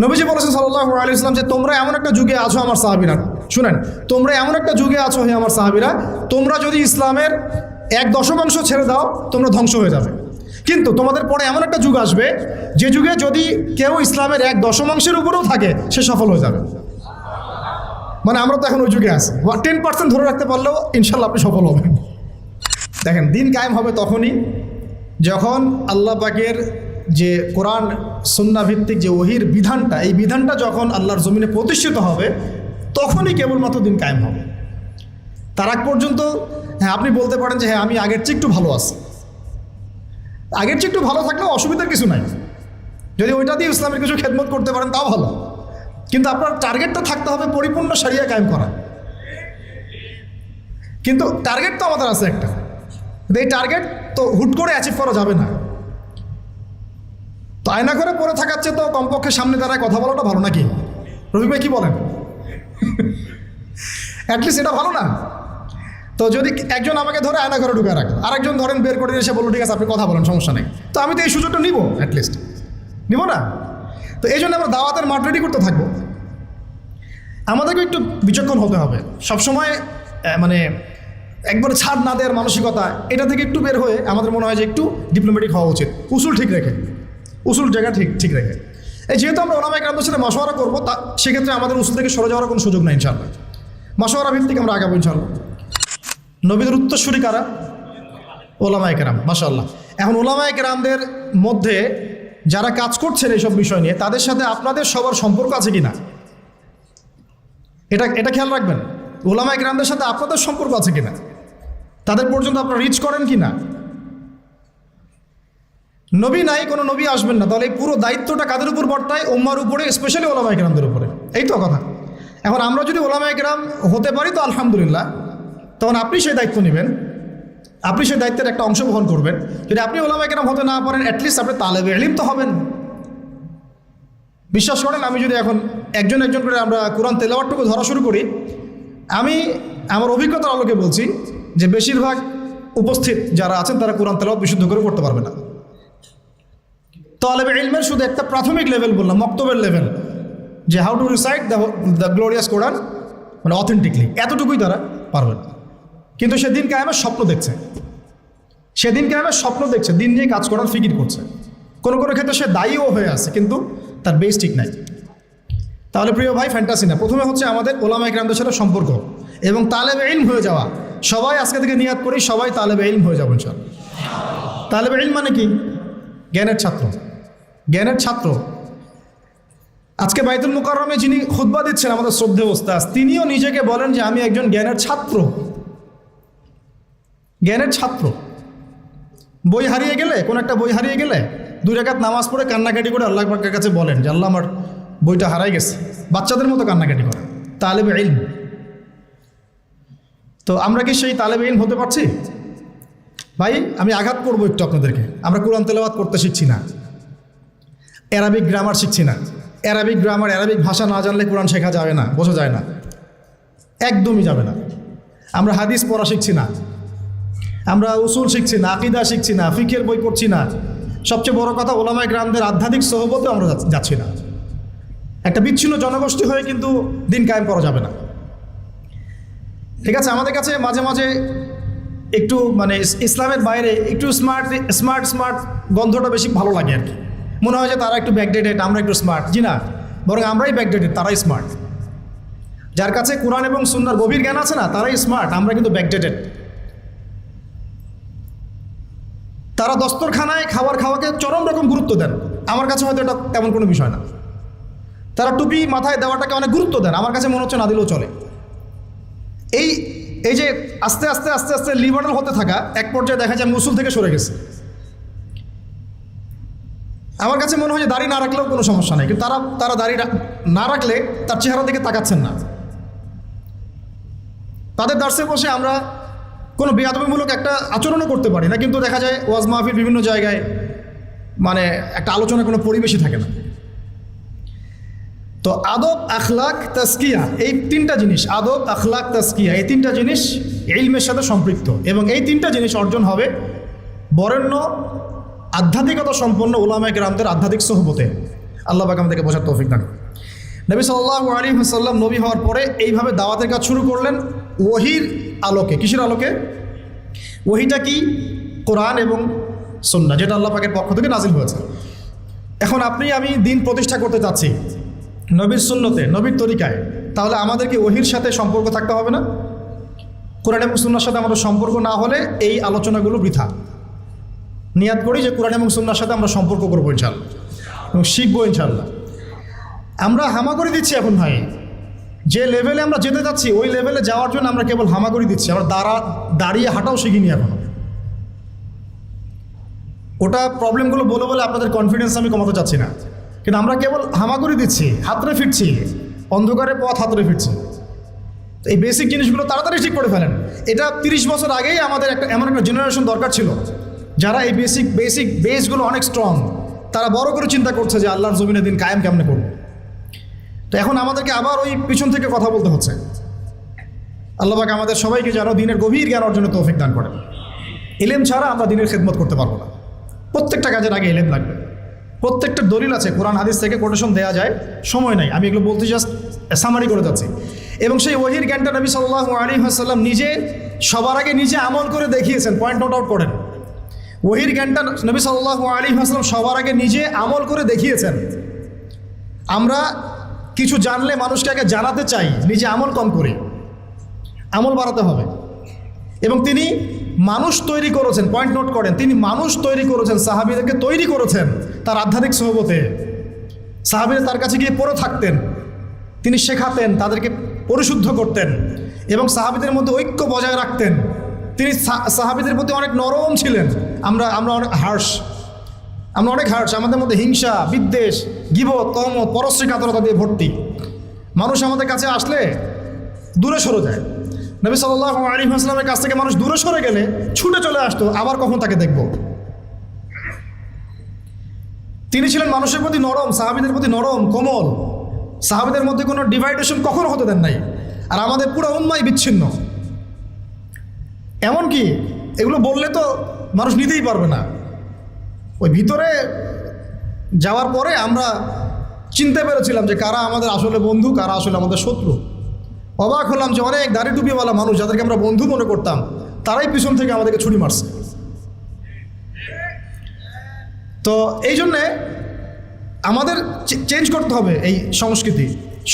নবীজি বলেছেন সাল্লাল্লাহু আলাইহি ওয়াসাল্লাম যে তোমরা এমন একটা যুগে আছো আমার সাহাবীরা, শুনেন, তোমরা এমন একটা যুগে আছো হে আমার সাহাবীরা, তোমরা যদি ইসলামের 1/10 ছেড়ে দাও তোমরা ধ্বংস হয়ে যাবে। কিন্তু তোমাদের পরে এমন একটা যুগ আসবে যে যুগে যদি কেউ ইসলামের 1/10 উপরেও থাকে সে সফল হয়ে যাবে। মানে আমরা তো এখন ওই যুগে আছি, 10% ধরে রাখতে পারলেও ইনশাল্লাহ আপনি সফল হবেন। দেখেন, দিন কায়েম হবে তখনই যখন আল্লাহ পাকের যে কোরআন সুন্নাহ ভিত্তিক যে ওহির বিধানটা, এই বিধানটা যখন আল্লাহর জমিনে প্রতিষ্ঠিত হবে তখনই কেবলমাত্র দিন কায়েম হবে। তার আগ পর্যন্ত হ্যাঁ আপনি বলতে পারেন যে হ্যাঁ আমি আগের চেয়ে একটু ভালো আছি, আগের চেয়ে একটু ভালো থাকলেও অসুবিধার কিছু নাই, যদি ওইটা দিয়ে ইসলামের কিছু খেদমত করতে পারেন তাও ভালো, কিন্তু আপনার টার্গেটটা থাকতে হবে পরিপূর্ণ শরিয়া কায়েম করা। কিন্তু টার্গেট তো আমাদের আছে একটা, এই টার্গেট তো হুট করে অ্যাচিভ করা যাবে না। তো আয়না করে পড়ে থাকার চেয়ে তো কমপক্ষে সামনে দাঁড়ায় কথা বলাটা ভালো, নাকি রফিক ভাই কি বলেন? অ্যাটলিস্ট এটা ভালো না? তো যদি একজন আমাকে ধরে আয়না ঘরে ঢুকে রাখে, আরেকজন ধরেন বের করে এসে বললো ঠিক আছে আপনি কথা বলেন, সমস্যা নেই, তো আমি তো এই সুযোগটা নিব, অ্যাটলিস্ট নিব না? তো এই জন্য আমরা দাওয়াতের মাঠ রেডি করতে থাকবো। আমাদেরকে একটু বিচক্ষণ হতে হবে সবসময়, মানে একবারে ছাড় না দেওয়ার মানসিকতা, এটা থেকে একটু বের হয়ে আমাদের মনে হয় যে একটু ডিপ্লোম্যাটিক হওয়া উচিত, উসুল ঠিক রেখে, উসুল জায়গা ঠিক রেখে। এই যেহেতু আমরা ওলামায়ে কেরামদের সাথে মাশওয়ারা করবো, তা সেক্ষেত্রে আমাদের উসুল থেকে সরে যাওয়ার কোনো সুযোগ নাই ইনশাআল্লাহ। মাশওয়ারা ভিত্তিক আমরা আগাবো ইনশাআল্লাহ। নবীদের উত্তরসূরি কারা? ওলামায়ে কেরাম, মাশাআল্লাহ। এখন ওলামায়ে কেরামদের মধ্যে যারা কাজ করছেন এইসব বিষয় নিয়ে, তাদের সাথে আপনাদের সবার সম্পর্ক আছে কি না, এটা খেয়াল রাখবেন। ওলামায়ে কেরামদের সাথে আপনাদের সম্পর্ক আছে কিনা, তাদের পর্যন্ত আপনারা রিচ করেন কি না। নবী নাই, কোনো নবী আসবেন না, তাহলে এই পুরো দায়িত্বটা কাদের উপর বর্তায়? উম্মার উপরে, স্পেশালি ওলামায়ে কেরামদের উপরে। এই তো কথা। এখন আমরা যদি ওলামায়ে কেরাম হতে পারি তো আলহামদুলিল্লাহ, তখন আপনি সেই দায়িত্ব নেবেন, আপনি সেই দায়িত্বের একটা অংশ বহন করবেন। যদি আপনি ওলামায়ে কেরাম হতে না পারেন, অ্যাটলিস্ট আপনি তালেবে ইলম তো হবেন। বিশ্বাস করেন, আমি যদি এখন একজন করে আমরা কোরআন তেলাওয়াতটুকু ধরা শুরু করি, আমি আমার অভিজ্ঞতার আলোকে বলছি যে বেশিরভাগ উপস্থিত যারা আছেন তারা কোরআন তেলাওয়াত বিশুদ্ধ করে পড়তে পারবে না। তালেবে ইলমের শুধু একটা প্রাথমিক লেভেল বললাম, মক্তবের লেভেল, যে how to recite the glorious Quran মানে অথেন্টিকলি, এতটুকুই তারা পারবেন। কিন্তু সেদিন কায়েমের স্বপ্ন দেখছে, সেদিন কায়েমের স্বপ্ন দেখছে, দিন নিয়ে কাজ করার ফিকির করছে, কোনো ক্ষেত্রে সে দায়ীও হয়ে আছে, কিন্তু তার বেস ঠিক নাই। তাহলে প্রিয় ভাই, ফ্যান্টাসি না, প্রথমে হচ্ছে আমাদের ওলামায়ে কেরামদের সাথে সম্পর্ক এবং তালেবে ইলম হয়ে যাওয়া। সবাই আজকে থেকে নিয়াত করি, সবাই তালেবে ইলম হয়ে যাবো ইনশাআল্লাহ। তালেবে ইলম মানে কি? জ্ঞানের ছাত্র, জ্ঞানের ছাত্র। আজকে বাইতুল মুকাররমে যিনি খুতবা দিচ্ছেন আমাদের শ্রদ্ধেয় ওস্তাদ, তিনিও নিজেকে বলেন যে আমি একজন জ্ঞানের ছাত্র, জ্ঞানের ছাত্র। বই হারিয়ে গেলে, কোন একটা বই হারিয়ে গেলে 2 রাকাত নামাজ পড়ে কান্নাকাটি করে আল্লাহ পাকের কাছে বলেন যে আল্লাহ আমার বইটা হারাই গেছে, বাচ্চাদের মতো কান্নাকাটি করে। তালেবে ইলম। তো আমরা কি সেই তালেবে ইলম হতে পারছি? ভাই আমি আঘাত করবো একটু আপনাদেরকে, আমরা কোরআন তেলাওয়াত করতে শিখছি না, অ্যারাবিক গ্রামার শিখছি না। অ্যারাবিক গ্রামার, অ্যারাবিক ভাষা না জানলে কোরআন শেখা যাবে না, বোঝা যায় না, একদমই যাবে না। আমরা হাদিস পড়া শিখছি না, আমরা উসুল শিখছি না, আকীদা শিখছি না, ফিকহের বই পড়ছি না, সবচেয়ে বড় কথা ওলামায়ে কেরামদের আধ্যাত্মিক সোহবতে আমরা যাচ্ছি না। একটা বিচ্ছিন্ন জনগোষ্ঠী হয়ে কিন্তু দিন কায়েম করা যাবে না। ঠিক আছে, আমাদের কাছে মাঝে মাঝে একটু মানে ইসলামের বাইরে একটু স্মার্ট গন্ধটা বেশি ভালো লাগে আর কি। মনে হয় যে তারা একটু ব্যাকডেটেড, আমরা একটু স্মার্ট। জি না, বরং আমরাই ব্যাকডেটেড, তারাই স্মার্ট। যার কাছে কোরআন এবং সুন্নাহর গভীর জ্ঞান আছে না, তারাই স্মার্ট, আমরা কিন্তু ব্যাকডেটেড। তারা দস্তরখানায় খাওয়াকে চরম রকম গুরুত্ব দেন, আমার কাছে হয়তো এটা তেমন কোনো বিষয় না। তারা টুপি মাথায় দেওয়াটাকে অনেক গুরুত্ব দেন, আমার কাছে মনে হচ্ছে না দিলেও চলে। এই যে আস্তে আস্তে লিবারাল হতে থাকা, এক পর্যায়ে দেখা যায় মুসুল থেকে সরে গেছে। আমার কাছে মনে হয় যে দাড়ি না রাখলেও কোনো সমস্যা নেই, কিন্তু তারা দাড়ি না রাখলে তার চেহারা দিকে তাকাচ্ছেন না। তাদের দার্সে বসে আমরা কোনো বেয়াদবিমূলক একটা আচরণও করতে পারি না, কিন্তু দেখা যায় ওয়াজ মাহফিল বিভিন্ন জায়গায় মানে একটা আলোচনা কোনো পরিবেশই থাকে না। তো আদব, আখলাক, তাজকিয়া, এই 3টা জিনিস, আদব, আখলাক, তাজকিয়া, এই 3টা জিনিস ইলমের সাথে সম্পৃক্ত, এবং এই 3টা জিনিস অর্জন হবে বরেণ্য আধ্যাত্মিকতা সম্পন্ন ওলামায়ে কেরামদের আধ্যাত্মিক সোহবতে। আল্লাহ পাক আমাদেরকে বোঝার তৌফিক দান করুন। নবী সাল্লাল্লাহু আলাইহি ওয়াসাল্লাম নবী হওয়ার পরে এইভাবে দাওয়াতের কাজ শুরু করলেন ওহির আলোকে। কিসের আলোকে? ওহিটা কি? কোরআন এবং সুন্নাহ, যেটা আল্লাহ পাকের পক্ষ থেকে নাজিল হয়েছে। এখন আপনি আমি দিন প্রতিষ্ঠা করতে চাচ্ছি নবীর সুন্নতে, নবীর তরিকায়, তাহলে আমাদেরকে ওহির সাথে সম্পর্ক থাকতে হবে না? কোরআন এবং সুন্নাহর সাথে আমাদের সম্পর্ক না হলে এই আলোচনাগুলো বৃথা। নিয়াত করি যে কোরআন এবং সুন্নাহর সাথে আমরা সম্পর্ক করবো ইনশাআল্লাহ এবং শিখবো ইনশাআল্লাহ। আমরা হামাগুড়ি দিচ্ছি এখন ভাই, যে লেভেলে আমরা যেতে যাচ্ছি ওই লেভেলে যাওয়ার জন্য আমরা কেবল হামাগুড়ি দিচ্ছি, আমরা দাঁড়িয়ে হাঁটাও শিখিনি এখনো। ওটা প্রবলেমগুলো বলে বলে আপনাদের কনফিডেন্স আমি কমাতে চাচ্ছি না, কিন্তু আমরা কেবল হামাগুড়ি দিচ্ছি, হাতড়ে ফিরছি, অন্ধকারে পথ হাতড়ে ফিরছি। এই বেসিক জিনিসগুলো তাড়াতাড়ি ঠিক করে ফেলেন। এটা 30 বছর আগেই আমাদের এমন একটা জেনারেশন দরকার ছিল যারা এই বেসিক বেসগুলো অনেক স্ট্রং, তারা বড় করে চিন্তা করছে যে আল্লাহর জমিনে দিন কায়েম কেমনে করবে। তো এখন আমাদেরকে আবার ওই পিছন থেকে কথা বলতে হচ্ছে। আল্লাহ পাক আমাদের সবাইকে যেন দিনের গভীর জ্ঞান অর্জনের তৌফিক দান করেন। ইলম ছাড়া আমরা দিনের খেদমত করতে পারবো না। প্রত্যেকটা কাজের আগে ইলম লাগবে। প্রত্যেকটা দলিল আছে, কোরআন হাদিস থেকে কোটেশন দেওয়া যায়, সময় নাই, আমি এগুলো বলতে জাস্ট সামারি করে যাচ্ছি। এবং সেই ওহির জ্ঞানটা নবী সাল্লাল্লাহু আলাইহি ওয়াসাল্লাম নিজে সবার আগে নিজে আমল করে দেখিয়েছেন। পয়েন্ট নোট আউট করেন, ওহির জ্ঞানটা নবী সাল্লাল্লাহু আলাইহি ওয়াসাল্লাম সবার আগে নিজে আমল করে দেখিয়েছেন। আমরা কিছু জানলে মানুষকে আগে জানাতে চাই, নিজে আমল কম করি, আমল বাড়াতে হবে। এবং তিনি মানুষ তৈরি করেছেন, পয়েন্ট নোট করেন, তিনি মানুষ তৈরি করেছেন, সাহাবীদেরকে তৈরি করেছেন তার আধ্যাত্মিক সোহবতে। সাহাবীরা তার কাছে গিয়ে পড়ে থাকতেন, তিনি শেখাতেন, তাদেরকে পরিশুদ্ধ করতেন এবং সাহাবীদের মধ্যে ঐক্য বজায় রাখতেন। তিনি সাহাবীদের প্রতি অনেক নরম ছিলেন। আমরা অনেক হার্শ, আমাদের মধ্যে হিংসা, বিদ্বেষ, গীবত, তহমত, পরশ্রী কাতরতা দিয়ে ভর্তি। মানুষ আমাদের কাছে আসলে দূরে সরে যায়। নবী সাল্লাল্লাহু আলাইহি ওয়াসাল্লামের কাছ থেকে মানুষ দূরে সরে গেলে ছুটে চলে আসতো, আবার কখন তাকে দেখব। তিনি ছিলেন মানুষের প্রতি নরম, সাহাবীদের প্রতি নরম, কোমল। সাহাবীদের মধ্যে কোনো ডিভাইডেশন কখনো হতে দেন নাই। আর আমাদের পুরো উম্মাই বিচ্ছিন্ন। এমনকি এগুলো বললে তো মানুষ নিতেই পারবে না। ওই ভিতরে যাওয়ার পরে আমরা চিনতে পেরেছিলাম যে কারা আমাদের আসলে বন্ধু, কারা আসলে আমাদের শত্রু। অবাক হলাম যে অনেক দাড়ি টুপিওয়ালা মানুষ যাদেরকে আমরা বন্ধু মনে করতাম, তারাই পিছন থেকে আমাদেরকে ছুরি মারছে। তো এই জন্যে আমাদের চেঞ্জ করতে হবে এই সংস্কৃতি।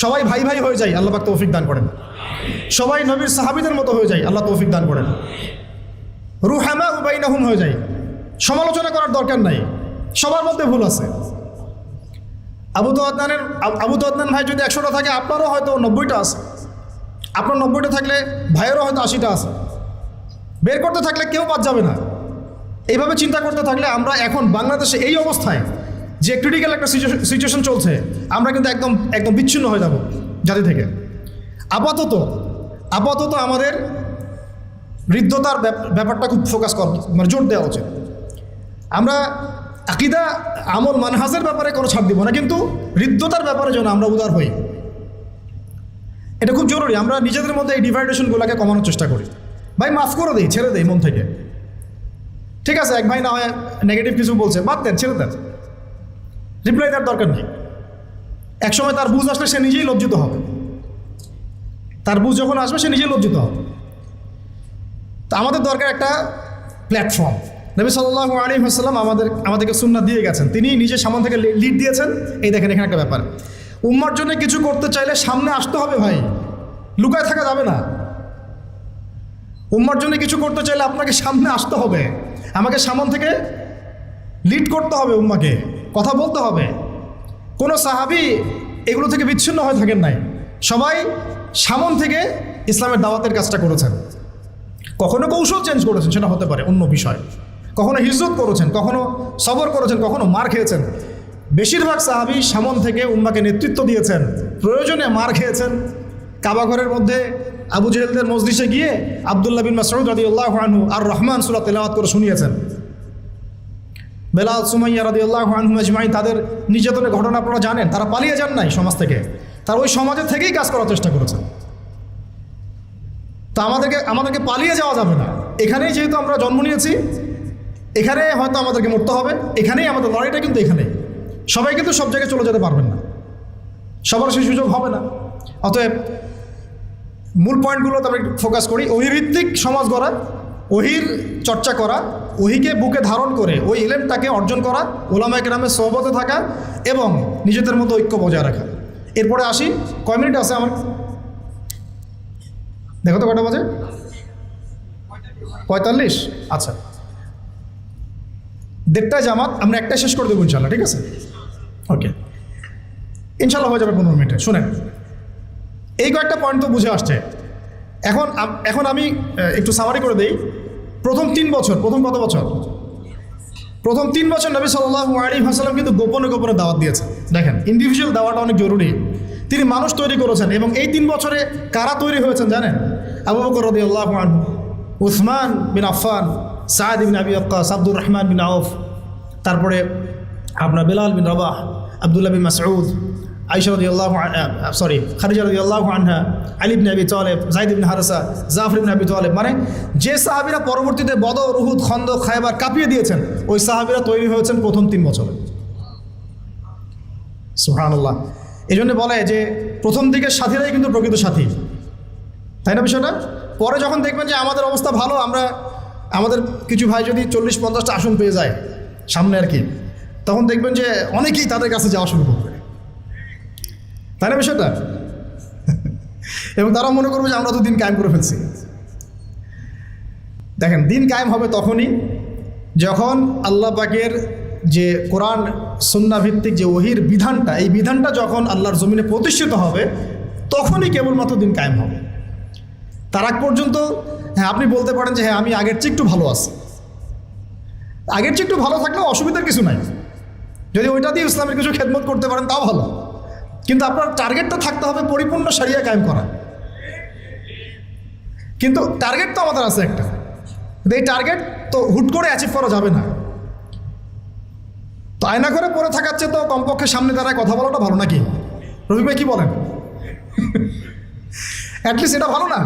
সবাই ভাই ভাই হয়ে যায়, আল্লাহ পাক তৌফিক দান করেন। সবাই নবীর সাহাবীদের মতো হয়ে যায়, আল্লাহ তৌফিক দান করেন। রুহামা বাইনাহুম হয়ে যায়, সমালোচনা করার দরকার নাই, সবার মধ্যে ভুল আছে। আবু তো আদনান ভাই যদি 100টা থাকে, আপনারও হয়তো 90টা আছে। আপনার 90টা থাকলে ভাইয়েরও হয়তো 80টা আছে। বের করতে থাকলে কেউ বাদ যাবে না। এইভাবে চিন্তা করতে থাকলে আমরা এখন বাংলাদেশে এই অবস্থায় যে ক্রিটিক্যাল একটা সিচুয়েশন চলছে, আমরা কিন্তু একদম বিচ্ছিন্ন হয়ে যাব জাতি থেকে। আপাতত আমাদের হৃদ্যতার ব্যাপারটা খুব ফোকাস করা, মানে জোর দেওয়া উচিত। আমরা আকীদা, আমল, মানহাজের ব্যাপারে কোনো ছাড় দিব না, কিন্তু হৃদ্যতার ব্যাপারে যেন আমরা উদার হই, এটা খুব জরুরি। আমরা নিজেদের মধ্যে এই ডিভাইডেশনগুলোকে কমানোর চেষ্টা করি। ভাই মাফ করে দিই, ছেড়ে দেই মন থেকে। ঠিক আছে, এক ভাই না হয় নেগেটিভ কিছু বলছে, বাদ দেন, ছেড়ে দেন, রিপ্লাই দেওয়ার দরকার নেই। একসময় তার বুঝ আসলে সে নিজেই লজ্জিত হবে। তার বুঝ যখন আসবে সে নিজেই লজ্জিত হবে। তা আমাদের দরকার একটা প্ল্যাটফর্ম। নবী সাল্লাল্লাহু আলাইহি ওয়াসাল্লাম আমাদেরকে সুন্নাহ দিয়ে গেছেন, তিনি নিজে সামনে থেকে লিড দিয়েছেন। এই দেখেন এখানে একটা ব্যাপার, উম্মার জন্য কিছু করতে চাইলে সামনে আসতে হবে ভাই, লুকায় থাকা যাবে না। উম্মার জন্য কিছু করতে চাইলে আপনাকে সামনে আসতে হবে, আমাকে সামন থেকে লিড করতে হবে, উম্মাকে কথা বলতে হবে। কোনো সাহাবী এগুলো থেকে বিচ্ছিন্ন হয়ে থাকেন নাই, সবাই সামন থেকে ইসলামের দাওয়াতের কাজটা করেছেন। কখনো কৌশল চেঞ্জ করেছেন, সেটা হতে পারে অন্য বিষয়। কখনো হিজরত করেছেন, কখনো সবর করেছেন, কখনো মার খেয়েছেন। বেশিরভাগ সাহাবী সামন থেকে উম্মাকে নেতৃত্ব দিয়েছেন, প্রয়োজনে মার খেয়েছেন। কাবা ঘরের মধ্যে আবু জেহেলদের মজলিসে গিয়ে আব্দুল্লাহ বিন মাসউদ রাদিয়াল্লাহু আনহু আর রহমান সূরা তেলাওয়াত করে শুনিয়েছেন। বেলাল, সুমাইয়া রাদিয়াল্লাহু আনহুম আজমাইন, তাদের নির্যাতনের ঘটনা আপনারা জানেন। তারা পালিয়ে যান নাই সমাজ থেকে, তারা ওই সমাজের থেকেই কাজ করার চেষ্টা করেছেন। তা আমাদেরকে পালিয়ে যাওয়া যাবে না। এখানেই যেহেতু আমরা জন্ম নিয়েছি, এখানে হয়তো আমাদেরকে মরতে হবে, এখানেই আমাদের লড়াইটা কিন্তু এখানেই। সবাই কিন্তু সব জায়গায় চলে যেতে পারবেন না, সবার সেই সুযোগ হবে না। অতএব মূল পয়েন্টগুলোতে আমরা ফোকাস করি। ওহিভিত্তিক সমাজ গড়া, ওহির চর্চা করা, ওহিকে বুকে ধারণ করে ওই ইলমটাকে অর্জন করা, ওলামায়ে কেরামের সোহবতে থাকা এবং নিজেদের মধ্যে ঐক্য বজায় রাখা। এরপরে আসি, কয় মিনিট আছে আমার? দেখো তো কটা বাজে? 45। আচ্ছা, 1:30টায় জামাত, আমরা 1টায় শেষ করে দেবো ইনশাল্লাহ, ঠিক আছে? ওকে, ইনশাল্লাহ হয়ে যাবে 15 মিনিটে। শুনেন, এই কয়েকটা পয়েন্ট তো বুঝে আসছে। এখন আমি একটু সামারি করে দেই। প্রথম 3 বছর, প্রথম কত বছর? প্রথম 3 বছর নবী সাল্লাল্লাহু আলাইহি ওয়াসাল্লাম কিন্তু গোপনে গোপনে দাওয়াত দিয়েছেন। দেখেন, ইন্ডিভিজুয়াল দাওয়াটা অনেক জরুরি। তিনি মানুষ তৈরি করেছেন, এবং এই 3 বছরে কারা তৈরি হয়েছেন জানেন? আবু বকর রাদিয়াল্লাহু আনহু, উসমান বিন আফফান, সাদ বিন আবি ওয়াক্কাস, আব্দুর রহমান বিন আউফ, তারপরে আপনার বেলাল বিন রবাহ, আব্দুল্লাহ বিন মাসউদ, আয়েশা রাদিয়াল্লাহু খাদিজা রাদিয়াল্লাহু আনহা, আলী ইবনে আবি তালেব, যায়েদ ইবনে হারেসা, জাফর ইবনে আবি তালেব। মানে যে সাহাবীরা পরবর্তীতে বদর, উহুদ, খন্দক, খায়বার কাঁপিয়ে দিয়েছেন, ওই সাহাবীরা তৈরি হয়েছেন প্রথম 3 বছরে। সুবহানাল্লাহ। এই জন্য বলে যে প্রথম দিকের সাথীরাই কিন্তু প্রকৃত সাথী, তাই না বিষয়টা? পরে যখন দেখবেন যে আমাদের অবস্থা ভালো, আমাদের কিছু ভাই যদি 40-50টা আসন পেয়ে যায় সামনে আর কি, তখন দেখবেন যে অনেকেই তাদের কাছে যাওয়া শুরু করবে, তাই না বিষয়টা? এবং তারা মনে করবে যে আমরা তো দিন কায়েম করে ফেলছি। দেখেন, দিন কায়েম হবে তখনই যখন আল্লাহ পাকের যে কোরআন সুন্নাহ ভিত্তিক যে ওহির বিধানটা, এই বিধানটা যখন আল্লাহর জমিনে প্রতিষ্ঠিত হবে, তখনই কেবলমাত্র দিন কায়েম হবে। তার আগ পর্যন্ত হ্যাঁ আপনি বলতে পারেন যে হ্যাঁ আমি আগের চেয়ে একটু ভালো আছি, আগের চেয়ে একটু ভালো থাকলেও অসুবিধার কিছু নাই। যদি ওইটা দিয়ে ইসলামের কিছু খেদমত করতে পারেন তাও ভালো, কিন্তু আপনার টার্গেটটা থাকতে হবে পরিপূর্ণ শরিয়া কায়েম করা। কিন্তু টার্গেট তো আমাদের আছে একটা, কিন্তু এই টার্গেট তো হুট করে অ্যাচিভ করা যাবে না। তো আয়না করে পড়ে থাকার চেয়ে তো কমপক্ষে সামনে দাঁড়ায় কথা বলাটা ভালো, নাকি রফিক ভাই কি বলেন? অ্যাটলিস্ট এটা ভালো না?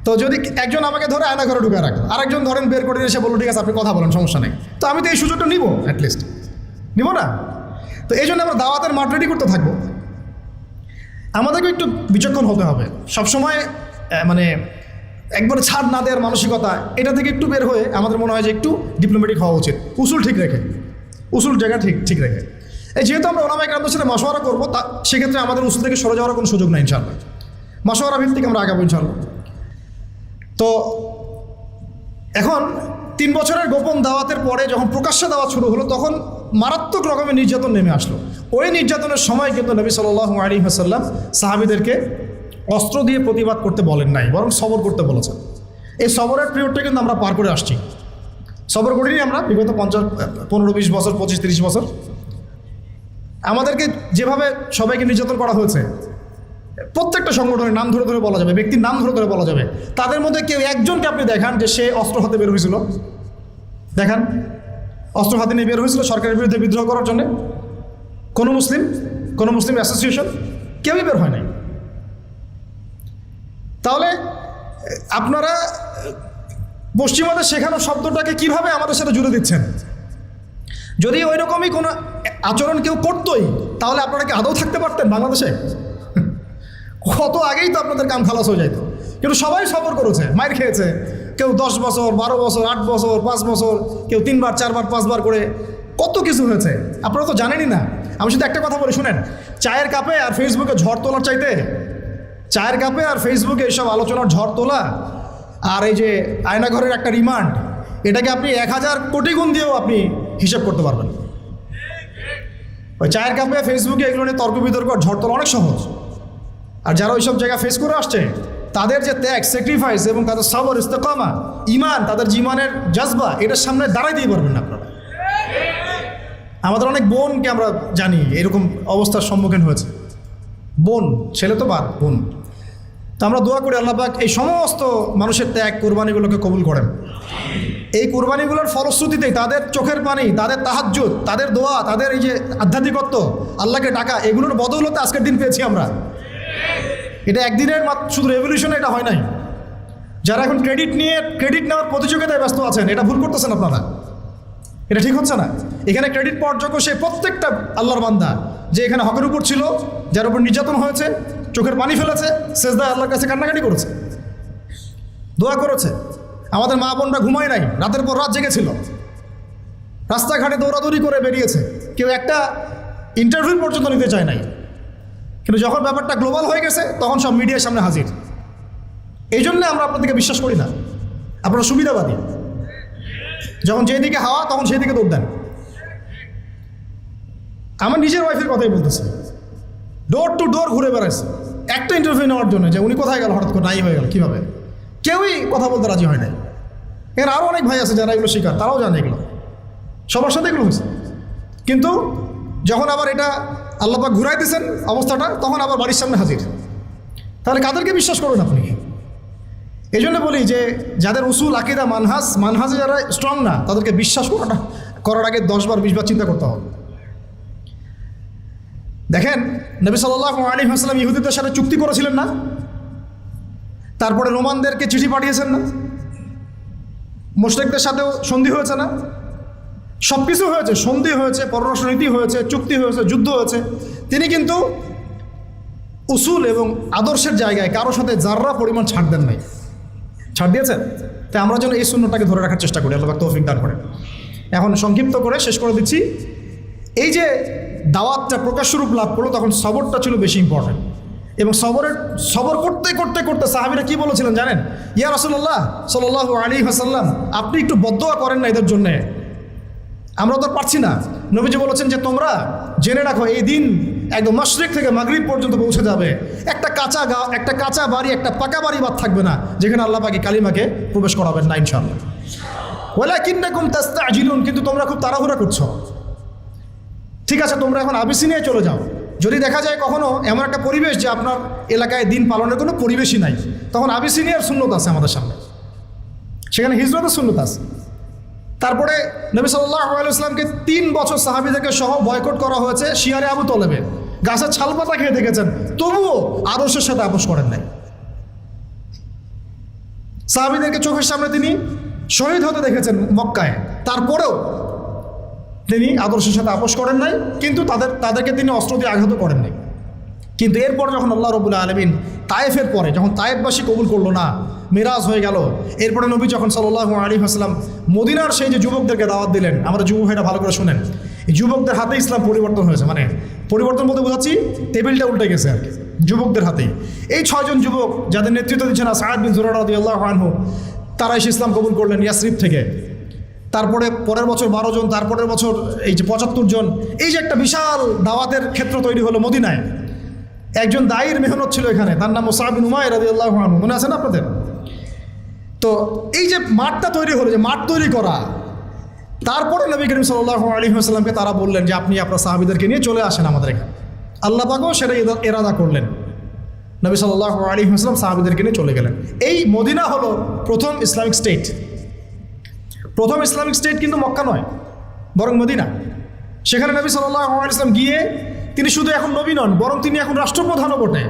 তো যদি একজন আমাকে ধরে আয়না ঘরে ঢুকে রাখে, আরেকজন ধরেন বের করে এসে বললো ঠিক আছে আপনি কথা বলেন, সমস্যা নেই, তো আমি তো এই সুযোগটা নিব, অ্যাটলিস্ট নিব না? তো এই জন্য আমরা দাওয়াতের মাঠ রেডি করতে থাকবো। আমাদেরকে একটু বিচক্ষণ হতে হবে সবসময়, মানে একবারে ছাড় না দেওয়ার মানসিকতা, এটা থেকে একটু বের হয়ে আমাদের মনে হয় যে একটু ডিপ্লোম্যাটিক হওয়া উচিত, উসুল ঠিক রেখে, উসুল জায়গা ঠিক রেখে। এই যেহেতু আমরা ওলামায়ে কেরামদের সাথে মাশওয়ারা করবো, তা সেক্ষেত্রে আমাদের উসুল থেকে সরে যাওয়ার কোনো সুযোগ নাই ইনশাআল্লাহ। মাশওয়ারা ভিত্তিক আমরা আগাবো ইনশাআল্লাহ। তো এখন 3 বছরের গোপন দাওয়াতের পরে যখন প্রকাশ্যে দাওয়াত শুরু হলো, তখন মারাত্মক রকমের নির্যাতন নেমে আসলো। ওই নির্যাতনের সময় কিন্তু নবী সাল্লাল্লাহু আলাইহি ওয়াসাল্লাম সাহাবীদেরকে অস্ত্র দিয়ে প্রতিবাদ করতে বলেন নাই, বরং সবর করতে বলেছেন। এই সবরের পিরিয়ডটা কিন্তু আমরা পার করে আসছি। সবর করিনি আমরা বিগত 15-20 বছর, 25-30 বছর। আমাদেরকে যেভাবে সবাইকে নির্যাতন করা হয়েছে, প্রত্যেকটা সংগঠনের নাম ধরে ধরে বলা যাবে, ব্যক্তির নাম ধরে ধরে বলা যাবে, তাদের মধ্যে কেউ একজনকে আপনি দেখান যে সে অস্ত্র হাতে বের হয়েছিল, দেখান অস্ত্র হাতে নিয়ে বের হয়েছিল সরকারের বিরুদ্ধে বিদ্রোহ করার জন্য? কোনো মুসলিম অ্যাসোসিয়েশন কেউই বের হয় নাই। তাহলে আপনারা পশ্চিমাদের শেখানো শব্দটাকে কিভাবে আমাদের সাথে জুড়ে দিচ্ছেন? যদি ওই রকমই কোনো আচরণ কেউ করতোই, তাহলে আপনারা কি আদৌ থাকতে পারতেন বাংলাদেশে? কত আগেই তো আপনাদের কাম খালাস হয়ে যাইতো। কিন্তু সবাই সবর করেছে, মাইর খেয়েছে, কেউ 10 বছর, 12 বছর, 8 বছর, 5 বছর, কেউ 3 বার, 4 বার, 5 বার করে, কত কিছু হয়েছে আপনারা তো জানেনই না। আমি শুধু একটা কথা বলি, শুনেন, চায়ের কাপে আর ফেসবুকে ঝড় তোলার চাইতে, চায়ের কাপে আর ফেসবুকে এইসব আলোচনার ঝড় তোলা আর এই যে আয়নাঘরের একটা রিমান্ড, এটাকে আপনি 1000 কোটি গুণ দিয়েও আপনি হিসাব করতে পারবেন। ওই চায়ের কাপে ফেসবুকে এগুলো নিয়ে তর্ক বিতর্ক ঝড় তোলা অনেক সহজ। আর যারা ওইসব জায়গা ফেস করে আসছে, তাদের যে ত্যাগ, স্যাক্রিফাইস এবং তাদের সবর, ইস্তেকামা, ইমান, তাদের জীবনের জজবা, এটার সামনে দাঁড়াই দিয়ে পারবেন না আপনারা। আমাদের অনেক বোনকে আমরা জানি এরকম অবস্থার সম্মুখীন হয়েছে, বোন, ছেলে তো বাদ, বোন। তো আমরা দোয়া করি আল্লাহ পাক এই সমস্ত মানুষের ত্যাগ, কোরবানিগুলোকে কবুল করেন। এই কোরবানিগুলোর ফলশ্রুতিতেই তাদের চোখের পানি, তাদের তাহাজ্জুদ, তাদের দোয়া, তাদের এই যে আধ্যাত্মিকত্ব, আল্লাহকে ডাকা, এগুলোর বদৌলতে আজকের দিন পেয়েছি আমরা। এটা একদিনের শুধু রেভলিউশনে এটা হয় নাই। যারা এখন ক্রেডিট নেওয়ার প্রতিযোগিতায় ব্যস্ত আছেন, এটা ভুল করতেছেন আপনারা। এটা ঠিক হচ্ছে না। এখানে ক্রেডিট পাওয়ার যোগ্য সে প্রত্যেকটা আল্লাহর বান্দা যে এখানে হকের উপর ছিল, যার উপর নির্যাতন হয়েছে, চোখের পানি ফেলেছে, সেজদায় আল্লাহর কাছে কান্নাকাটি করেছে, দোয়া করেছে। আমাদের মা বোনরা ঘুমায় নাই, রাতের পর রাত জেগেছিল, রাস্তাঘাটে দৌড়াদৌড়ি করে বেরিয়েছে, কেউ একটা ইন্টারভিউ পর্যন্ত নিতে চায় নাই। কিন্তু যখন ব্যাপারটা গ্লোবাল হয়ে গেছে তখন সব মিডিয়ার সামনে হাজির। এই জন্য আমরা আপনাদেরকে বিশ্বাস করি না, আপনারা সুবিধাবাদী। যখন যেদিকে হাওয়া তখন সেই দিকে দৌড় দেন। আমার নিজের ওয়াইফের কথাই বলতেছে, ডোর টু ডোর ঘুরে বেড়াইছে একটা ইন্টারভিউ নেওয়ার জন্য, যে উনি কোথায় গেল, হঠাৎ করে নাই হয়ে গেল কীভাবে, কেউই কথা বলতে রাজি হয় নাই। এর আরও অনেক ভাই আছে যারা এগুলো শিকার, তারাও জানে এগুলো, সবার সাথে এগুলো হয়েছে। কিন্তু যখন আবার এটা আল্লাহ পাক ঘুরাই দিয়েছেন অবস্থাটা, তখন আবার বাড়ির সামনে হাজির। তাহলে কাদেরকে বিশ্বাস করুন আপনি? এই জন্য বলি যে যাদের উসুল, আকিদা, মানহাজে যারা স্ট্রং না, তাদেরকে বিশ্বাস করার আগে 10 বার 20 বার চিন্তা করতে হবে। দেখেন, নবী সাল্লাল্লাহু আলাইহি ওয়াসাল্লাম ইহুদিদের সাথে চুক্তি করেছিলেন না? তারপরে রোমানদেরকে চিঠি পাঠিয়েছেন না? মুশরিকদের সাথেও সন্ধি হয়েছে না? সব কিছু হয়েছে, সন্ধি হয়েছে, পররাষ্ট্রনীতি হয়েছে, চুক্তি হয়েছে, যুদ্ধ হয়েছে। তিনি কিন্তু উসুল এবং আদর্শের জায়গায় কারোর সাথে যাররা পরিমাণ ছাড় দেন নাই। ছাড় দিয়েছেন? তাই আমরা যেন এই সুন্নতটাকে ধরে রাখার চেষ্টা করি, আল্লাহ পাক তৌফিক দান করেন। এখন সংক্ষিপ্ত করে শেষ করে দিচ্ছি। এই যে দাওয়াতটা প্রকাশস্বরূপ লাভ করলো, তখন সবরটা ছিল বেশি ইম্পর্টেন্ট। এবং সবর করতে করতে করতে সাহাবীরা কি বলেছিলেন জানেন? ইয়া রাসূলুল্লাহ সাল্লাল্লাহু আলাইহি ওয়াসাল্লাম, আপনি একটু বদদোয়া করেন না এদের জন্যে, আমরা তো পারছি না। নবীজি বলেছেন যে তোমরা জেনে রাখো, এই দিন একদম মাশরিক থেকে মাগরিব পর্যন্ত পৌঁছে যাবে, একটা কাঁচা বাড়ি, একটা পাকা বাড়ি বাদ থাকবে না যেখানে আল্লাহ পাক কালিমাকে প্রবেশ করাবেন না ইনশাআল্লাহ। ওয়ালাকিন্নাকুম তাস্তাজিলুন, কিন্তু তোমরা খুব তাড়াহুড়া করছো। ঠিক আছে, তোমরা এখন আবিসিনিয়ায় চলে যাও। যদি দেখা যায় কখনো এমন একটা পরিবেশ যে আপনার এলাকায় দিন পালনের কোনো পরিবেশই নাই, তখন আবিসিনিয়ার সুন্নত আছে আমাদের সামনে, সেখানে হিজরতের সুন্নত আছে। তারপরে নবী সাল্লাল্লাহু আলাইহি ওয়াসাল্লামকে 3 বছর সাহাবীদেরকে সহ বয়কট করা হয়েছে শিয়ারে আবু তলেবে। গাছের ছালপাতা খেয়ে দেখেছেন, তবুও আদর্শের সাথে আপোষ করেন নাই। সাহাবীদেরকে চোখের সামনে তিনি শহীদ হতে দেখেছেন মক্কায়, তারপরেও তিনি আদর্শের সাথে আপোষ করেন নাই, কিন্তু তাদেরকে তিনি অস্ত্র দিয়ে আঘাতও করেন নাই। কিন্তু এরপর যখন আল্লাহ রাব্বুল আলামিন তায়েফের পরে যখন তায়েফবাসী কবুল করলো না, মিরাজ হয়ে গেল, এরপরে নবী যখন সাল্লাল্লাহু আলাইহি ওয়াসাল্লাম মদিনার সেই যে যুবকদেরকে দাওয়াত দিলেন, আমরা যুবক ভাইরা ভালো করে শুনেন, এই যুবকদের হাতে ইসলাম পরিবর্তন হয়েছে। মানে পরিবর্তন বলতে বোঝাচ্ছি, টেবিলটা উল্টে গেছে আর কি, যুবকদের হাতেই। এই 6 জন যুবক যাদের নেতৃত্ব দিচ্ছেন সাআদ বিন যুরারা রাদিয়াল্লাহু আনহু, তারা এসে ইসলাম কবুল করলেন ইয়াসরিব থেকে। তারপরে পরের বছর 12 জন, তারপরের বছর এই যে 75 জন। এই যে একটা বিশাল দাওয়াতের ক্ষেত্র তৈরি হলো মদিনায়। একজন দায়ীর মেহনত ছিল এখানে, তার নাম মুসআব বিন উমাইর রাদিয়াল্লাহু আনহু, মনে আছে না আপনাদের? তো এই যে মাঠটা তৈরি হলো, যে মাঠ তৈরি করা, তারপরে নবী করিম সাল্লাল্লাহু আলাইহি ওয়াসাল্লামকে তারা বললেন যে আপনি আপনার সাহাবীদেরকে নিয়ে চলে আসেন আমাদের এখানে। আল্লাহ পাকও সেটা ইরাদা করলেন, নবী সাল্লাল্লাহু আলাইহি ওয়াসাল্লাম সাহাবীদেরকে নিয়ে চলে গেলেন। এই মদিনা হলো প্রথম ইসলামিক স্টেট। প্রথম ইসলামিক স্টেট কিন্তু মক্কা নয়, বরং মদিনা। সেখানে নবী সাল্লাল্লাহু আলাইহি ওয়াসাল্লাম গিয়ে তিনি শুধু এখন নবী নন, বরং তিনি এখন রাষ্ট্রপ্রধানও বটে।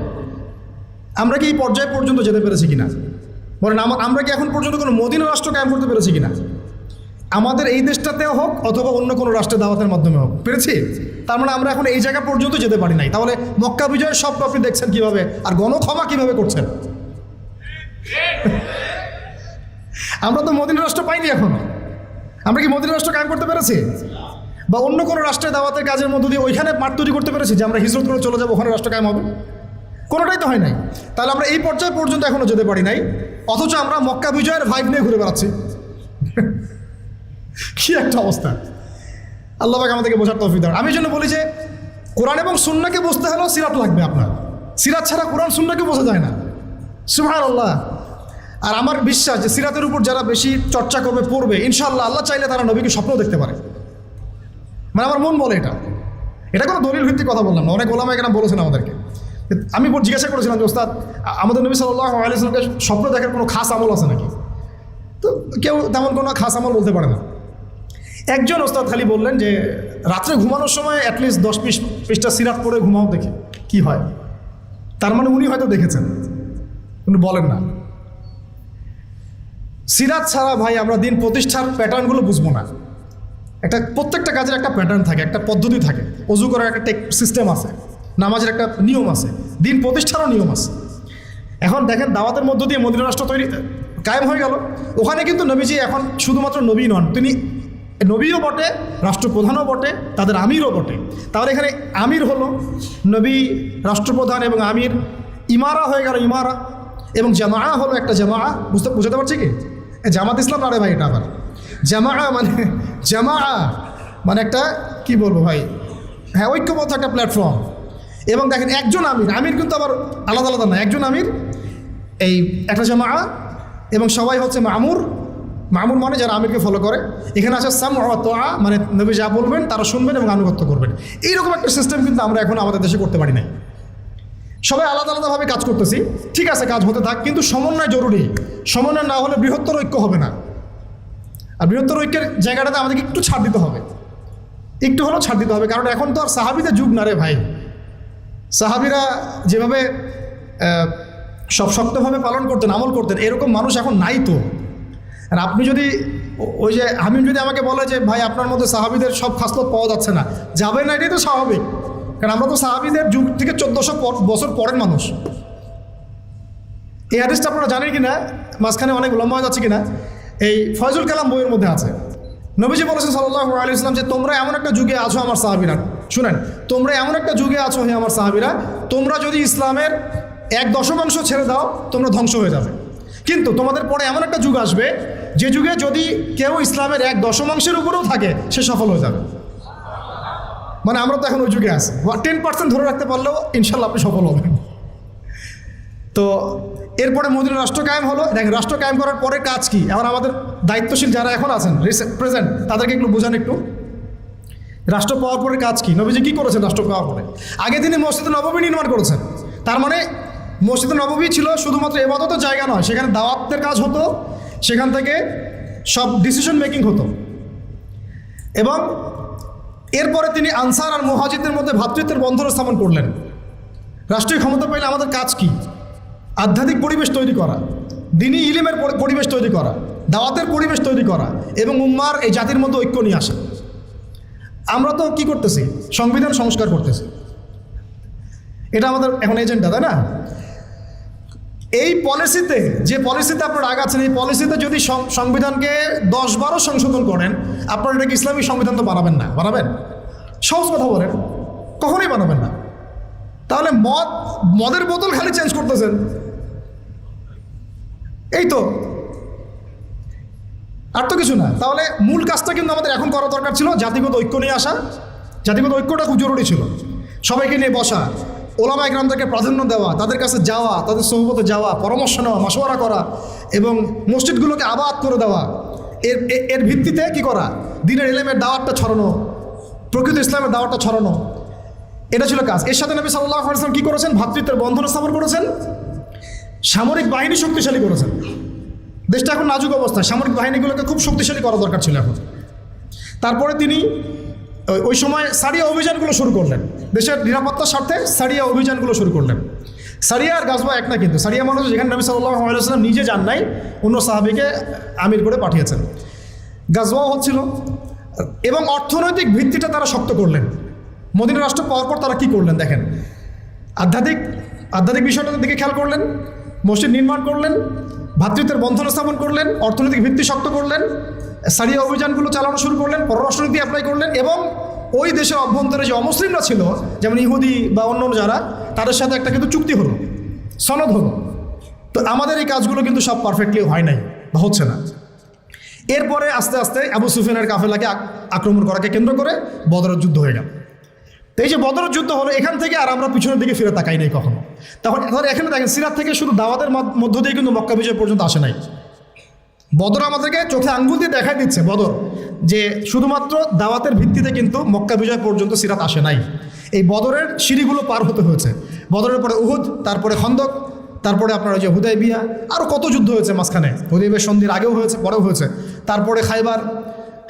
আমরা কি এই পর্যায় পর্যন্ত যেতে পেরেছি কিনা বলেন? আমরা কি এখন পর্যন্ত কোনো মদিনা রাষ্ট্র কায়েম করতে পেরেছি কিনা? আমাদের এই দেশটাতেও হোক অথবা অন্য কোনো রাষ্ট্রের দাওয়াতের মাধ্যমে হোক, পেরেছি? তার মানে আমরা এখন এই জায়গা পর্যন্ত যেতে পারি নাই। তাহলে মক্কা বিজয়ের সব আপনি দেখছেন কিভাবে, আর গণক্ষমা কিভাবে করছেন। আমরা তো মদিনা রাষ্ট্র পাইনি এখনো। আমরা কি মদিনা রাষ্ট্র কায়েম করতে পেরেছি? বা অন্য কোনো রাষ্ট্রের দাওয়াতের কাজের মধ্য দিয়ে ওইখানে মাঠ তৈরি করতে পেরেছি যে আমরা হিজরত করে চলে যাবো, ওখানে রাষ্ট্র কায়েম হবে? কোনোটাই তো হয় নাই। তাহলে আমরা এই পর্যায় পর্যন্ত এখনও যেতে পারি নাই, অথচ আমরা মক্কা বিজয়ের ভাইব নিয়ে ঘুরে বেড়াচ্ছি। কি একটা অবস্থা! আল্লাহ পাক আমাদেরকে বোঝার তৌফিক দান। আমি জন্য বলি যে কোরআন এবং সুন্নাহকে বুঝতে হলেও সিরাত লাগবে আপনার। সিরাত ছাড়া কোরআন সুন্নাহকে বোঝা যায় না। সুবহানাল্লাহ। আর আমার বিশ্বাস যে সিরাতের উপর যারা বেশি চর্চা করবে, পড়বে, ইনশাআল্লাহ আল্লাহ চাইলে তারা নবীকে স্বপ্ন দেখতে পারে। মানে আমার মন বলে এটা কোনো দলিল ভিত্তিক কথা বললাম না, অনেক ওলামা এখানে বলেছেন আমাদেরকে। আমি জিজ্ঞাসা করেছিলাম যে ওস্তাদ, আমাদের নবী সাল্লাল্লাহু আলাইহি ওয়াসাল্লামকে স্বপ্ন দেখার কোনো খাস আমল আছে নাকি? তো কেউ তেমন কোনো খাস আমল বলতে পারে না। একজন ওস্তাদ খালি বললেন যে রাত্রে ঘুমানোর সময় অ্যাটলিস্ট 10 পৃষ্ঠা সিরাত পড়ে ঘুমাও, দেখে কি হয়। তার মানে উনি হয়তো দেখেছেন, উনি বলেন না। সিরাত ছাড়া ভাই আমরা দিন প্রতিষ্ঠার প্যাটার্নগুলো বুঝবো না। একটা প্রত্যেকটা কাজের একটা প্যাটার্ন থাকে, একটা পদ্ধতি থাকে, অজু করার একটা সিস্টেম আছে, নামাজের একটা নিয়ম আছে, দিন প্রতিষ্ঠারও নিয়ম আছে। এখন দেখেন দাওয়াতের মধ্য দিয়ে মদিনা রাষ্ট্র কায়েম হয়ে গেল। ওখানে কিন্তু নবীজি এখন শুধুমাত্র নবী নন, তিনি নবীও বটে, রাষ্ট্রপ্রধানও বটে, তাদের আমিরও বটে। তাহলে এখানে আমির হলো নবী, রাষ্ট্রপ্রধান এবং আমির, ইমারা হয়ে গেল ইমারা, এবং জামা হলো একটা জামা। বুঝতে পারছি কি? জামাত ইসলাম না রে ভাই, এটা আবার জামা মানে একটা কি বলবো ভাই, হ্যাঁ ঐক্যবদ্ধ একটা প্ল্যাটফর্ম। এবং দেখেন একজন আমির কিন্তু আবার আলাদা আলাদা না, একজন আমির এই একটা জামা, এবং সবাই হচ্ছে মামুর মানে যারা আমিরকে ফলো করে। এখানে আছে সাম ওয়া তোয়া, মানে নবী যা বলবেন তারা শুনবেন এবং আনুগত্য করবেন। এইরকম একটা সিস্টেম কিন্তু আমরা এখন আমাদের দেশে করতে পারি না। সবাই আলাদা আলাদাভাবে কাজ করতেছি, ঠিক আছে, কাজ হতে থাক, কিন্তু সমন্বয় জরুরি। সমন্বয় না হলে বৃহত্তর ঐক্য হবে না। আর বৃহত্তর ঐক্যের জায়গাটাতে আমাদেরকে একটু ছাড় দিতে হবে, একটু হলেও ছাড় দিতে হবে। কারণ এখন তো আর সাহাবিদের যুগ না রে ভাই। সাহাবিরা যেভাবে সব শক্তভাবে পালন করতেন, আমল করতেন, এরকম মানুষ এখন নাই তো। আর আপনি যদি ওই যে হামিম যদি আমাকে বলে যে ভাই আপনার মধ্যে সাহাবিদের সব খাসলত পাওয়া যাচ্ছে না, যাবে না, এটাই তো স্বাভাবিক। কারণ আমরা তো সাহাবিদের যুগ থেকে 1400 বছর পরের মানুষ। এই হাদিসটা আপনারা জানেন কি না, মাঝখানে অনেক লম্বা হয়ে যাচ্ছে কিনা, এই ফয়জুল কালাম বইয়ের মধ্যে আছে। নবীজি বলেছেন সাল্লাল্লাহু আলাইহি ওয়াসাল্লাম যে তোমরা এমন একটা যুগে আছো আমার সাহাবীরা, শুনেন, তোমরা এমন একটা যুগে আছো হে আমার সাহাবীরা, তোমরা যদি ইসলামের 1/10 ছেড়ে দাও তোমরা ধ্বংস হয়ে যাবে। কিন্তু তোমাদের পরে এমন একটা যুগ আসবে যে যুগে যদি কেউ ইসলামের 1/10 উপরেও থাকে সে সফল হয়ে যাবে। মানে আমরা তো এখন ওই যুগে আছি। 10% ধরে রাখতে পারলেও ইনশাল্লাহ আপনি সফল হবেন। তো এরপরে মদিনা রাষ্ট্র কায়েম হলো। দেখেন রাষ্ট্র কায়েম করার পরে কাজ কি, এখন আমাদের দায়িত্বশীল যারা এখন আছেন প্রেজেন্ট তাদেরকে একটু বোঝান একটু, রাষ্ট্র পাওয়ার পরে কাজ কি, নবীজি কী করেছেন রাষ্ট্র পাওয়ার পরে। আগে তিনি মসজিদে নববী নির্মাণ করেছেন। তার মানে মসজিদে নববী ছিল শুধুমাত্র ইবাদতের জায়গা নয়, সেখানে দাওয়াতের কাজ হতো, সেখান থেকে সব ডিসিশন মেকিং হতো। এবং এরপরে তিনি আনসার আর মুহাজিরদের মধ্যে ভ্রাতৃত্বের বন্ধন স্থাপন করলেন। রাষ্ট্রীয় ক্ষমতা পাইলে আমাদের কাজ কি? আধ্যাত্মিক পরিবেশ তৈরি করা, দিনী ইলমের পরিবেশ তৈরি করা, দাওয়াতের পরিবেশ তৈরি করা, এবং উম্মার এই জাতির মধ্যে ঐক্য নিয়ে আসা। আমরা তো কি করতেছি? সংবিধান সংস্কার করতেছি, এটা আমাদের এখন এজেন্ডা, তাই না? এই পলিসিতে, যে পলিসিতে আপনারা আগাচ্ছেন, এই পলিসিতে যদি সংবিধানকে 10-12 সংশোধন করেন, আপনারা এটাকে ইসলামী সংবিধান তো বানাবেন না। বানাবেন? সহজ কথা বলেন, কখনোই বানাবেন না। তাহলে মদের বোতল খালি চেঞ্জ করতেছেন, এই তো, আর তো কিছু না। তাহলে মূল কাজটা কিন্তু আমাদের এখন করা দরকার ছিল, জাতিগত ঐক্য নিয়ে আসা। জাতিগত ঐক্যটা খুব জরুরি ছিল। সবাইকে নিয়ে বসা, ওলামা ইকরামদেরকে প্রাধান্য দেওয়া, তাদের কাছে যাওয়া, তাদের সোহবতে যাওয়া, পরামর্শ নেওয়া, মাশওয়ারা করা, এবং মসজিদগুলোকে আবাদ করে দেওয়া। এর ভিত্তিতে কি করা? দ্বীনের ইলমের দাওয়াতটা ছড়ানো, প্রকৃত ইসলামের দাওয়াতটা ছড়ানো, এটা ছিল কাজ। এর সাথে নবী সাল্লাল্লাহু আলাইহি ওয়াসাল্লাম কী করেছেন? ভ্রাতৃত্বের বন্ধন স্থাপন করেছেন, সামরিক বাহিনী শক্তিশালী করেছেন। দেশটা এখন নাজুক অবস্থা, সামরিক বাহিনীগুলোকে খুব শক্তিশালী করা দরকার ছিল এখন। তারপরে তিনি ওই সময় সারিয়া অভিযানগুলো শুরু করলেন, দেশের নিরাপত্তার স্বার্থে সারিয়া অভিযানগুলো শুরু করলেন। সারিয়া আর গাজওয়া এক না, কিন্তু সারিয়া মানে যেখানে নবী সাল্লাল্লাহু আলাইহি ওয়াসাল্লাম নিজে যান নাই, অন্য সাহাবীকে আমির করে পাঠিয়েছেন। গাজওয়াও হচ্ছিল, এবং অর্থনৈতিক ভিত্তিটা তারা শক্ত করলেন। মদিনা রাষ্ট্র পাওয়ার পর তারা কী করলেন দেখেন, আধ্যাত্মিক বিষয়টার দিকে খেয়াল করলেন, মসজিদ নির্মাণ করলেন, ভ্রাতৃত্বের বন্ধন স্থাপন করলেন, অর্থনৈতিক ভিত্তি শক্ত করলেন, সারিয়া অভিযানগুলো চালানো শুরু করলেন, পররাষ্ট্রনীতি অ্যাপ্লাই করলেন, এবং ওই দেশের অভ্যন্তরে যে অমুসলিমরা ছিল, যেমন ইহুদি বা অন্য যারা, তাদের সাথে একটা কিন্তু চুক্তি হলো, সনদ হলো। তো আমাদের এই কাজগুলো কিন্তু সব পারফেক্টলি হয় নাই বা হচ্ছে না। এরপরে আস্তে আস্তে আবু সুফিয়ানের কাফেলাকে আক্রমণ করাকে কেন্দ্র করে বদরের যুদ্ধ হয়ে গেল। তো এই যে বদরের যুদ্ধ হলো, এখান থেকে আর আমরা পিছনের দিকে ফিরে তাকাই নাই কখনো। তখন এখানে দেখেন সিরাত থেকে শুধু দাওয়াতের মধ্য দিয়ে কিন্তু মক্কা বিজয় পর্যন্ত আসে নাই। বদর আমাদেরকে চোখে আঙ্গুল দিয়ে দেখাই দিচ্ছে, বদর যে শুধুমাত্র দাওয়াতের ভিত্তিতে কিন্তু মক্কা বিজয় পর্যন্ত সিরাত আসে নাই। এই বদরের সিঁড়িগুলো পার হতে হয়েছে। বদরের পরে উহুদ, তারপরে খন্দক, তারপরে আপনার ওই যে হুদাইবিয়া, আরও কত যুদ্ধ হয়েছে মাঝখানে। হুদাইবিয়ার সন্ধির আগেও হয়েছে, পরেও হয়েছে, তারপরে খাইবার,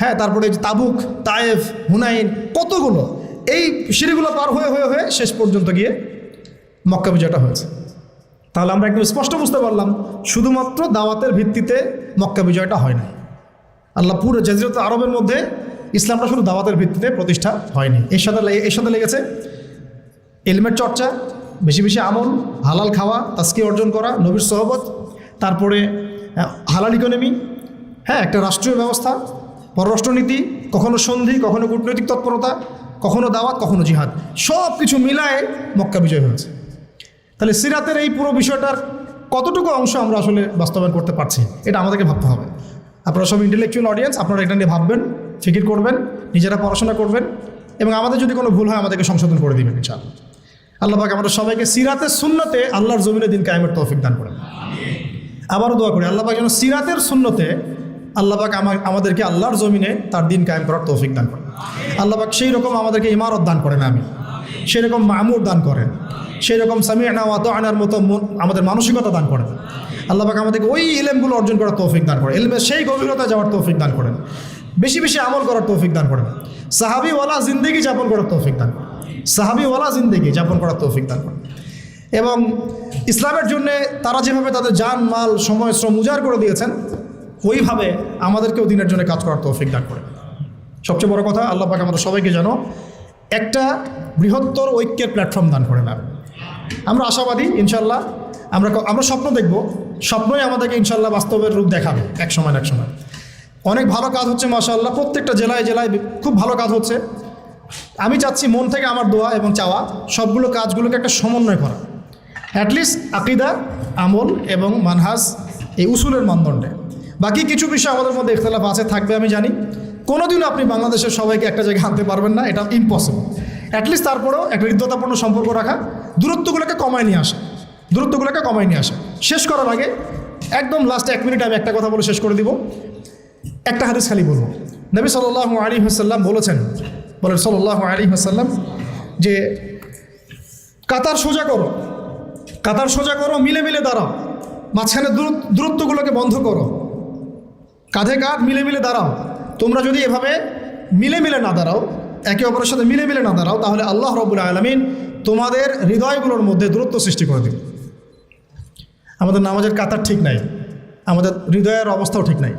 হ্যাঁ, তারপরে তাবুক, তায়েফ, হুনাইন, কতগুলো। এই সিঁড়িগুলো পার হয়ে হয়ে হয়ে শেষ পর্যন্ত গিয়ে মক্কা বিজয়টা হয়েছে। তাহলে আমরা একদম স্পষ্ট বুঝতে পারলাম, শুধুমাত্র দাওয়াতের ভিত্তিতে মক্কা বিজয়টা হয় না। আল্লাহ পুরো জাজিরাতুল আরবের মধ্যে ইসলামটা শুধু দাওয়াতের ভিত্তিতে প্রতিষ্ঠা হয়নি, এর সাথে লেগেছে ইলমের চর্চা, বেশি বেশি আমল, হালাল খাওয়া, তাজকিয়া অর্জন করা, নবীর সোহবত, তারপরে হালাল ইকোনমি, হ্যাঁ, একটা রাষ্ট্রীয় ব্যবস্থা, পররাষ্ট্রনীতি, কখনো সন্ধি, কখনো কূটনৈতিক তৎপরতা, কখনো দাওয়াত, কখনো জিহাদ, সব কিছু মিলায়ে মক্কা বিজয় হয়েছে। তাহলে সিরাতের এই পুরো বিষয়টার কতটুকু অংশ আমরা আসলে বাস্তবায়ন করতে পারছি, এটা আমাদেরকে ভাবতে হবে। আপনারা সব ইন্টেলেকচুয়াল অডিয়েন্স, আপনারা এটা নিয়ে ভাববেন, ফিকির করবেন, নিজেরা পড়াশোনা করবেন, এবং আমাদের যদি কোনো ভুল হয় আমাদেরকে সংশোধন করে দিবেন ইনশাআল্লাহ। আল্লাহ পাক আমাদের সবাইকে সিরাতের সুন্নতে আল্লাহর জমিনে দিন কায়েমের তৌফিক দান করেন। আবারও দোয়া করি আল্লাহ পাক যেন সিরাতের সুন্নতে আল্লাহ পাক আমাদেরকে আল্লাহর জমিনে তার দিন কায়েম করার তৌফিক দান করেন। আল্লাহ পাক সেই রকম আমাদেরকে ইমারত দান করেন, আমি সেই রকম মামুর দান করেন, সেই রকম সামি'না ওয়া আতা'নার মতো আমাদের মানসিকতা দান করেন। আল্লাহ পাক আমাদেরকে ওই ইলমগুলো অর্জন করার তৌফিক দান করেন, ইলমের সেই গভীরতায় যাওয়ার তৌফিক দান করেন, বেশি বেশি আমল করার তৌফিক দান করেন, সাহাবিওয়ালা জিন্দেগি যাপন করার তৌফিক দান করেন, সাহাবিওয়ালা জিন্দেগি যাপন করার তৌফিক দান করেন। এবং ইসলামের জন্যে তারা যেভাবে তাদের জান, মাল, সময়, শ্রম উজাড় করে দিয়েছেন, ওইভাবে আমাদেরকেও দিনের জন্য কাজ করার তৌফিক দান করেন। সবচেয়ে বড় কথা, আল্লাহ পাক আমাদের সবাইকে যেন একটা বৃহত্তর ঐক্যের প্ল্যাটফর্ম দান করেন। আমরা আশাবাদী ইনশাল্লাহ, আমরা স্বপ্ন দেখব, স্বপ্নই আমাদেরকে ইনশাল্লাহ বাস্তবের রূপ দেখাবে এক সময় না এক সময়। অনেক ভালো কাজ হচ্ছে মাশাআল্লাহ, প্রত্যেকটা জেলায় জেলায় খুব ভালো কাজ হচ্ছে। আমি চাচ্ছি, মন থেকে আমার দোয়া এবং চাওয়া, সবগুলো কাজগুলোকে একটা সমন্বয় করা, অ্যাটলিস্ট আকিদা, আমল এবং মানহাজ, এই উসুলের মানদণ্ডে। বাকি কিছু বিষয় আমাদের মধ্যে ইখতিলাফ আছে, থাকবে, আমি জানি। কোনোদিনও আপনি বাংলাদেশের সবাইকে একটা জায়গায় আনতে পারবেন না, এটা ইম্পসিবল। অ্যাটলিস্ট তারপরেও একটা হৃদ্যতাপূর্ণ সম্পর্ক রাখা, দূরত্বগুলোকে কমায় নিয়ে আসা, শেষ করার আগে একদম লাস্ট 1 মিনিট আমি একটা কথা বলে শেষ করে দিব। একটা হাদিস খালি বলবো। নবী সাল্লাল্লাহু আলাইহি ওয়াসাল্লাম বলেন সাল্লাল্লাহু আলাইহি ওয়াসাল্লাম যে কাতার সোজা করো, মিলে মিলে দাঁড়াও, মাঝখানে দূরত্বগুলোকে বন্ধ করো, কাঁধে কাঁধ মিলে মিলে দাঁড়াও। তোমরা যদি এভাবে মিলে মিলে না দাঁড়াও, একে অপরের সাথে মিলে মিলে না দাঁড়াও, তাহলে আল্লাহ রাব্বুল আলামিন তোমাদের হৃদয়গুলোর মধ্যে দূরত্ব সৃষ্টি করে দেবে। আমাদের নামাজের কাতার ঠিক নাই, আমাদের হৃদয়ের অবস্থাও ঠিক নাই।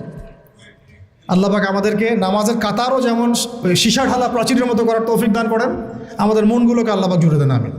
আল্লাহ পাক আমাদেরকে নামাজের কাতারও যেমন সীসা ঢালা প্রাচীরের মতো করার তৌফিক দান করেন, আমাদের মনগুলোকে আল্লাহ পাক জুড়ে দেন। আমিন।